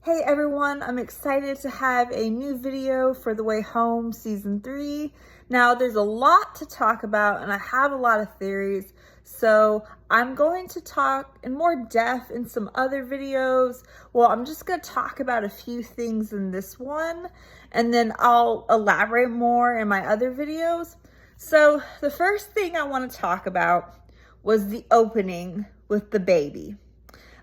Hey everyone, I'm excited to have a new video for The Way Home Season 3. Now there's a lot to talk about and I have a lot of theories, so I'm going to talk in more depth in some other videos. Well, I'm just going to talk about a few things in this one and then I'll elaborate more in my other videos. So the first thing I want to talk about was the opening with the baby.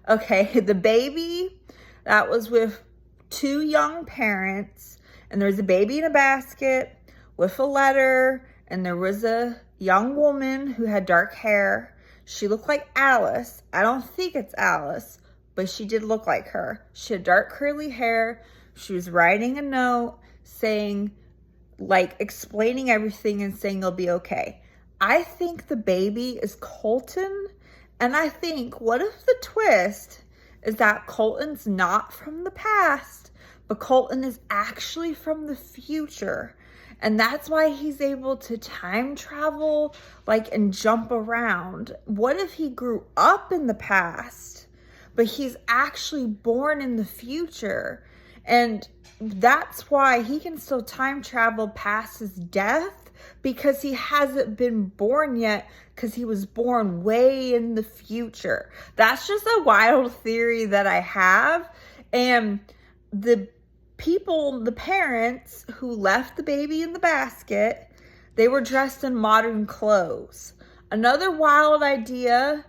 Okay, the baby that was with two young parents, and there's a baby in a basket with a letter, and there was a young woman who had dark hair. She looked like Alice. I don't think it's Alice, but she did look like her. She had dark curly hair. She was writing a note saying, like, explaining everything and saying it'll be okay. I think the baby is Colton, and I think, what if the twist is that Colton's not from the past, but Colton is actually from the future. And that's why he's able to time travel, like, and jump around. What if he grew up in the past, but he's actually born in the future? And that's why he can still time travel past his death, because he hasn't been born yet, because he was born way in the future. That's just a wild theory that I have. And the people, the parents who left the baby in the basket, they were dressed in modern clothes. Another wild idea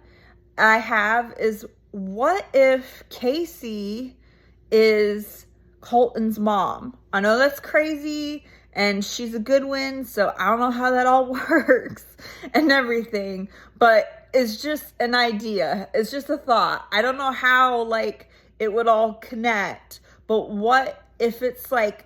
I have is, what if Casey is Colton's mom? I know that's crazy, and she's a good one, so I don't know how that all works and everything, but it's just an idea. It's just a thought. I don't know how, like, it would all connect, but what if it's like,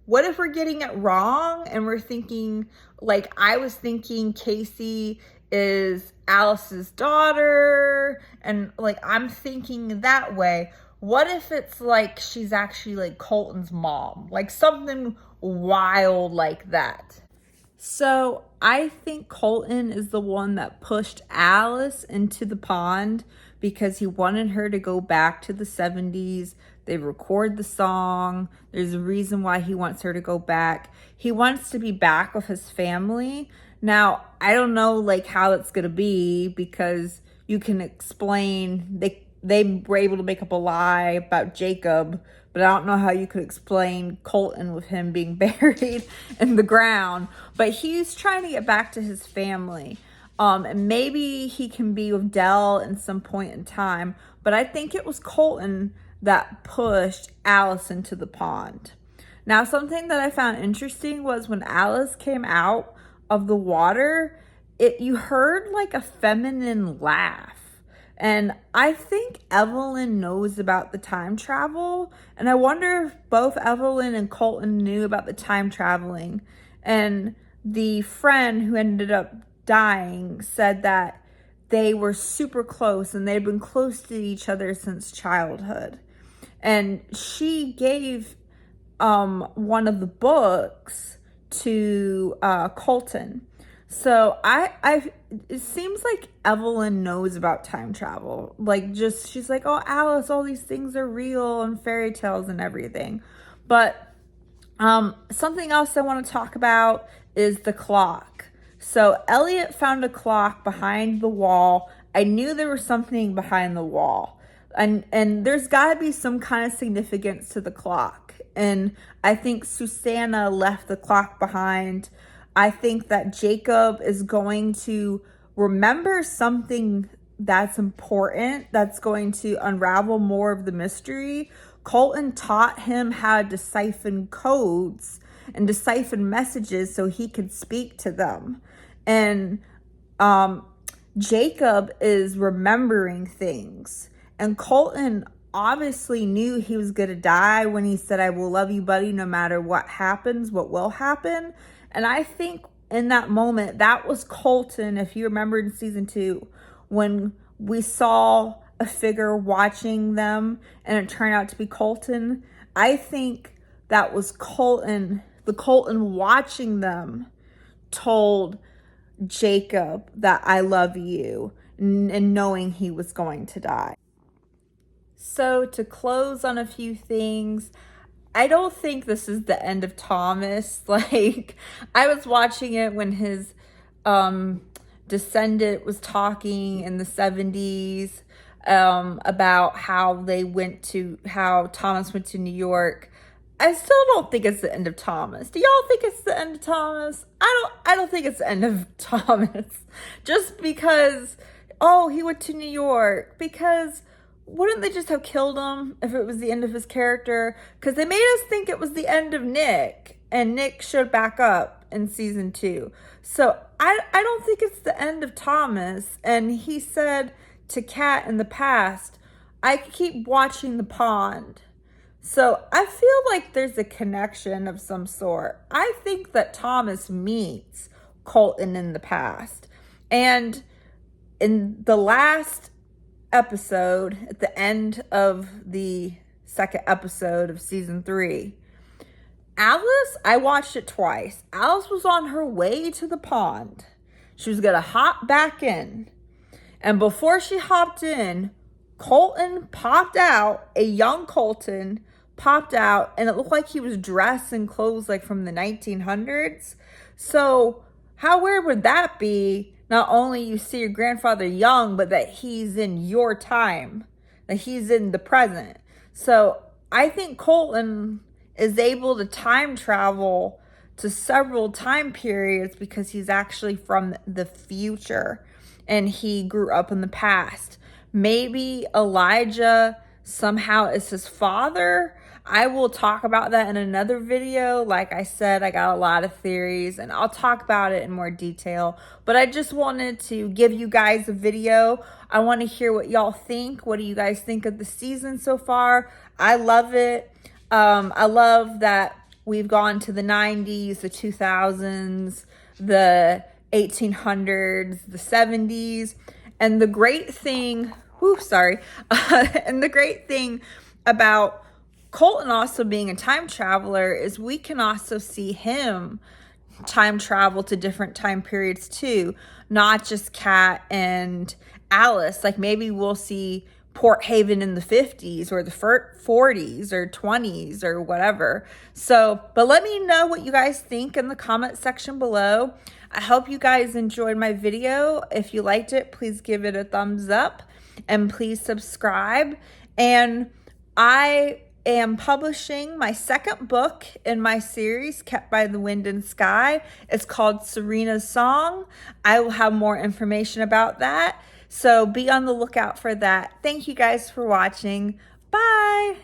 what if we're getting it wrong and we're thinking, like, I was thinking Casey is Alice's daughter, and, like, I'm thinking that way. What if it's like she's actually like Colton's mom? Like something wild like that. So I think Colton is the one that pushed Alice into the pond because he wanted her to go back to the 70s. They record the song. There's a reason why he wants her to go back. He wants to be back with his family. Now, I don't know like how it's going to be, because you can explain they were able to make up a lie about Jacob, but I don't know how you could explain Colton with him being buried in the ground. But he's trying to get back to his family. And maybe he can be with Dell in some point in time. But I think it was Colton that pushed Alice into the pond. Now, something that I found interesting was when Alice came out of the water, you heard like a feminine laugh. And I think Evelyn knows about the time travel. And I wonder if both Evelyn and Colton knew about the time traveling. And the friend who ended up dying said that they were super close and they'd been close to each other since childhood. And she gave one of the books to Colton. So it seems like Evelyn knows about time travel. Like, just, she's like, oh, Alice, all these things are real and fairy tales and everything. But something else I want to talk about is the clock. So Elliot found a clock behind the wall. I knew there was something behind the wall. And there's got to be some kind of significance to the clock. And I think Susanna left the clock behind. I think that Jacob is going to remember something that's important, that's going to unravel more of the mystery. Colton taught him how to decipher codes and decipher messages so he could speak to them. And Jacob is remembering things. And Colton obviously knew he was going to die when he said, I will love you, buddy, no matter what happens, what will happen. And I think in that moment, that was Colton, if you remember in season 2, when we saw a figure watching them and it turned out to be Colton. I think that was Colton. The Colton watching them told Jacob that I love you, and knowing he was going to die. So to close on a few things, I don't think this is the end of Thomas. Like, I was watching it when his um, descendant was talking in the 70s about how Thomas went to New York. I still don't think it's the end of Thomas. Do y'all think it's the end of Thomas? I don't think it's the end of Thomas. Just because, oh, he went to New York. Because wouldn't they just have killed him if it was the end of his character? Because they made us think it was the end of Nick, and Nick showed back up in season 2. So I don't think it's the end of Thomas. And he said to Kat in the past, I keep watching the pond. So I feel like there's a connection of some sort. I think that Thomas meets Colton in the past. And in the last episode, at the end of the second episode of season 3, Alice, I watched it twice. Alice was on her way to the pond. She was going to hop back in. And before she hopped in, Colton popped out, a young Colton popped out, and it looked like he was dressed in clothes like from the 1900s. So how weird would that be? Not only you see your grandfather young, but that he's in your time, that he's in the present. So I think Colton is able to time travel to several time periods because he's actually from the future and he grew up in the past. Maybe Elijah somehow is his father. I will talk about that in another video. Like I said, I got a lot of theories and I'll talk about it in more detail. But I just wanted to give you guys a video. I want to hear what y'all think. What do you guys think of the season so far? I love it. I love that we've gone to the 90s, the 2000s, the 1800s, the 70s. And the great thing, and the great thing about Colton also being a time traveler is we can also see him time travel to different time periods too, not just Kat and Alice. Like maybe we'll see Port Haven in the 50s or the 40s or 20s or whatever. So, but let me know what you guys think in the comment section below. I hope you guys enjoyed my video. If you liked it, please give it a thumbs up and please subscribe. And I am publishing my second book in my series, Kept by the Wind and Sky. It's called Serena's Song. I will have more information about that. So be on the lookout for that. Thank you guys for watching. Bye.